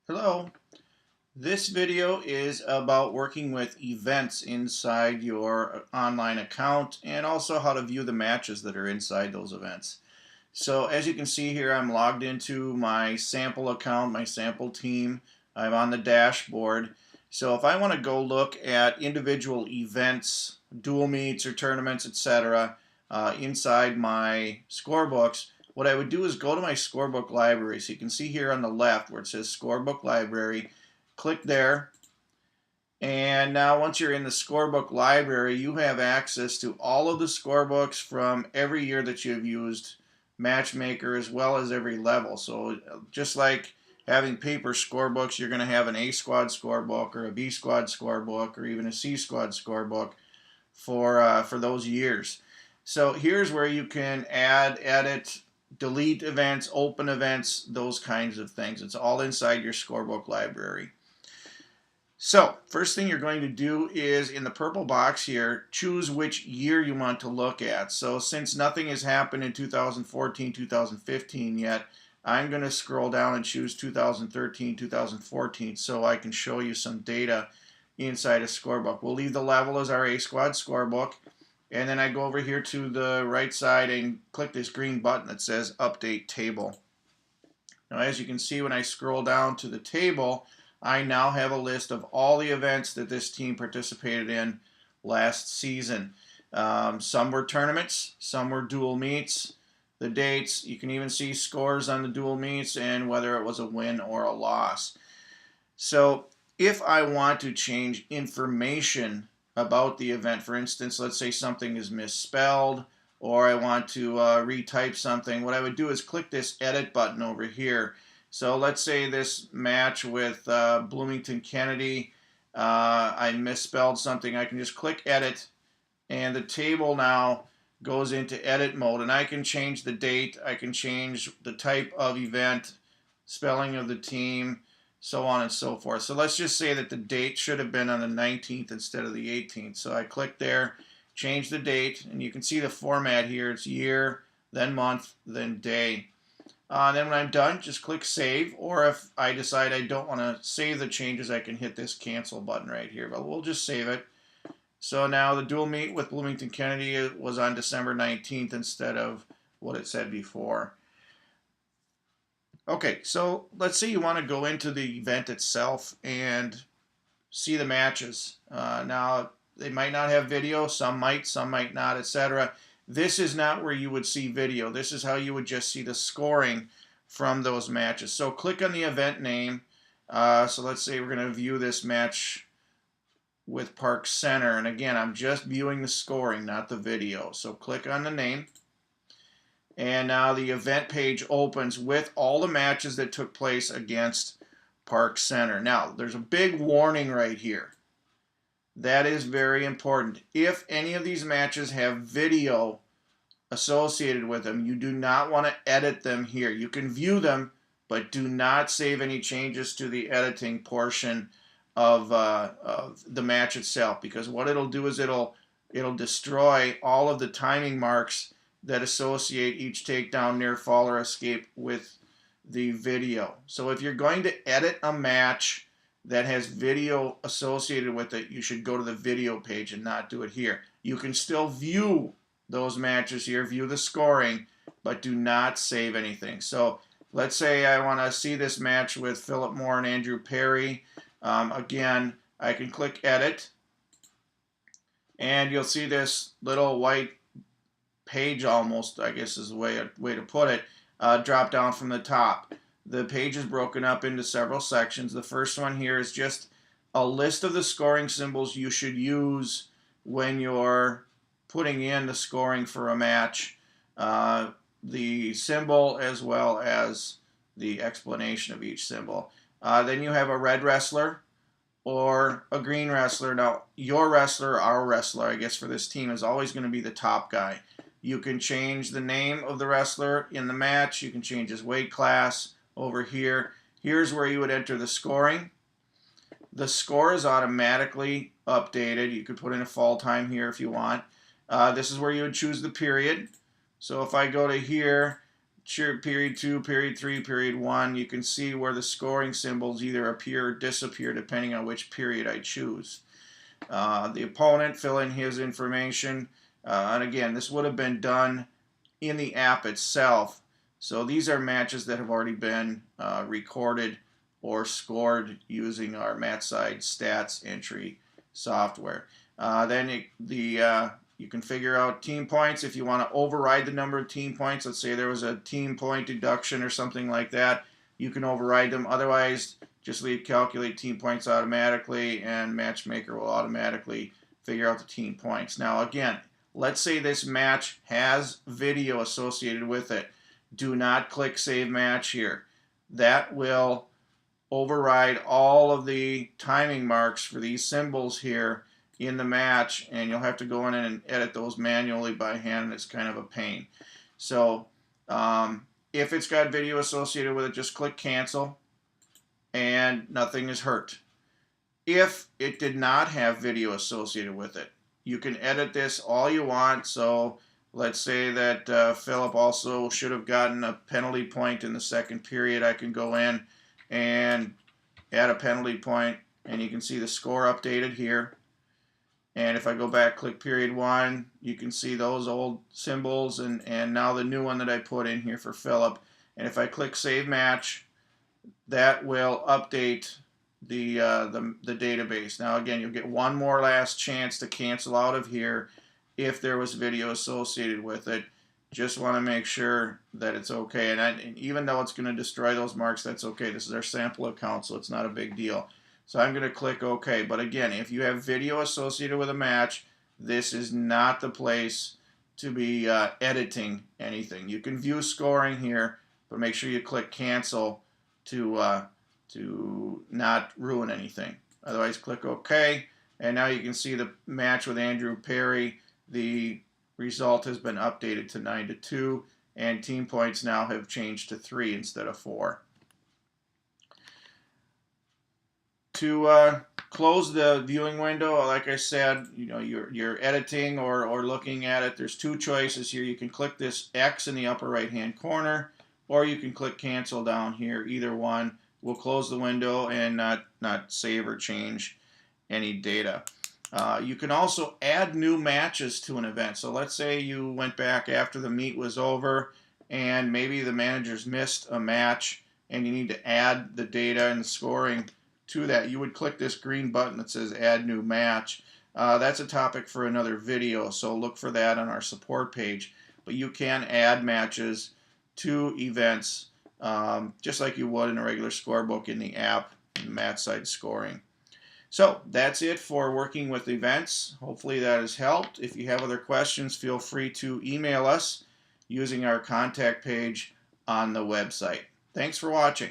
Hello. This video is about working with events inside your online account and also how to view the matches that are inside those events. So as you can see here, I'm logged into my sample account, my sample team. I'm on the dashboard. So if I want to go look at individual events, dual meets or tournaments, etc., inside my scorebooks, what I would do is go to my scorebook library. So you can see here on the left where it says scorebook library, click there. And now once you're in the scorebook library, you have access to all of the scorebooks from every year that you've used Matchmaker as well as every level. So just like having paper scorebooks, you're going to have an A squad scorebook or a B squad scorebook or even a C squad scorebook for those years. So here's where you can add, edit, delete events, open events, those kinds of things. It's all inside your scorebook library. So first thing you're going to do is in the purple box here, choose which year you want to look at. So since nothing has happened in 2014, 2015 yet, I'm going to scroll down and choose 2013, 2014 so I can show you some data inside a scorebook. We'll leave the level as our A squad scorebook, and then I go over here to the right side and click this green button that says update table. Now as you can see, when I scroll down to the table, I now have a list of all the events that this team participated in last season. Some were tournaments, some were dual meets, the dates. You can even see scores on the dual meets and whether it was a win or a loss. So if I want to change information about the event, for instance, let's say something is misspelled or I want to retype something, what I would do is click this edit button over here. So let's say this match with Bloomington Kennedy, I misspelled something. I can just click edit and the table now goes into edit mode, and I can change the date, I can change the type of event, spelling of the team, so on and so forth. So let's just say that the date should have been on the 19th instead of the 18th. So I click there, change the date, and you can see the format here. It's year, then month, then day. Then when I'm done, just click save, or if I decide I don't want to save the changes, I can hit this cancel button right here, but we'll just save it. So now the dual meet with Bloomington Kennedy was on December 19th instead of what it said before. Okay, so let's say you want to go into the event itself and see the matches. Now, they might not have video, some might not, etc. This is not where you would see video. This is how you would just see the scoring from those matches. So click on the event name. So let's say we're going to view this match with Park Center. And again, I'm just viewing the scoring, not the video. So click on the name. And now the event page opens with all the matches that took place against Park Center. Now, there's a big warning right here. That is very important. If any of these matches have video associated with them, you do not want to edit them here. You can view them, but do not save any changes to the editing portion of the match itself, because what it'll do is it'll destroy all of the timing marks that associate each takedown, near fall, or escape with the video. So if you're going to edit a match that has video associated with it, you should go to the video page and not do it here. You can still view those matches here, view the scoring, but do not save anything. So let's say I want to see this match with Philip Moore and Andrew Perry. Again, I can click edit, and you'll see this little white page, almost, I guess is the way to put it, drop down from the top. The page is broken up into several sections. The first one here is just a list of the scoring symbols you should use when you're putting in the scoring for a match. The symbol as well as the explanation of each symbol. Then you have a red wrestler or a green wrestler. Now, your wrestler, our wrestler, I guess for this team, is always going to be the top guy. You can change the name of the wrestler in the match. You can change his weight class over here. Here's where you would enter the scoring. The score is automatically updated. You could put in a fall time here if you want. This is where you would choose the period. So if I go to here, period 2, period 3, period 1, you can see where the scoring symbols either appear or disappear depending on which period I choose. The opponent, fill in his information, and again, this would have been done in the app itself. So these are matches that have already been recorded or scored using our MatchSide stats entry software. Then you can figure out team points if you want to override the number of team points. Let's say there was a team point deduction or something like that. You can override them. Otherwise, just leave calculate team points automatically, and Matchmaker will automatically figure out the team points. Now again, let's say this match has video associated with it. Do not click Save Match here. That will override all of the timing marks for these symbols here in the match, and you'll have to go in and edit those manually by hand, and it's kind of a pain. So if it's got video associated with it, just click Cancel, and nothing is hurt. If it did not have video associated with it, you can edit this all you want. So let's say that Philip also should have gotten a penalty point in the second period. I can go in and add a penalty point, and you can see the score updated here. And if I go back, click period 1, you can see those old symbols and now the new one that I put in here for Philip. And if I click Save Match, that will update the database. Now again, you'll get one more last chance to cancel out of here if there was video associated with it. Just want to make sure that it's okay. And even though it's going to destroy those marks, that's okay. This is our sample account, so it's not a big deal. So I'm going to click OK. But again, if you have video associated with a match, this is not the place to be editing anything. You can view scoring here, but make sure you click Cancel to not ruin anything. Otherwise, click OK. And now you can see the match with Andrew Perry. The result has been updated to 9-2, and team points now have changed to 3 instead of 4. To close the viewing window, like I said, you're editing or looking at it. There's two choices here. You can click this X in the upper right hand corner, or you can click Cancel down here. Either one will close the window and not save or change any data. You can also add new matches to an event. So let's say you went back after the meet was over and maybe the managers missed a match and you need to add the data and the scoring to that. You would click this green button that says Add New Match. That's a topic for another video, so look for that on our support page. But you can add matches to events just like you would in a regular scorebook in the app, in the MatchSide scoring. So that's it for working with events. Hopefully that has helped. If you have other questions, feel free to email us using our contact page on the website. Thanks for watching.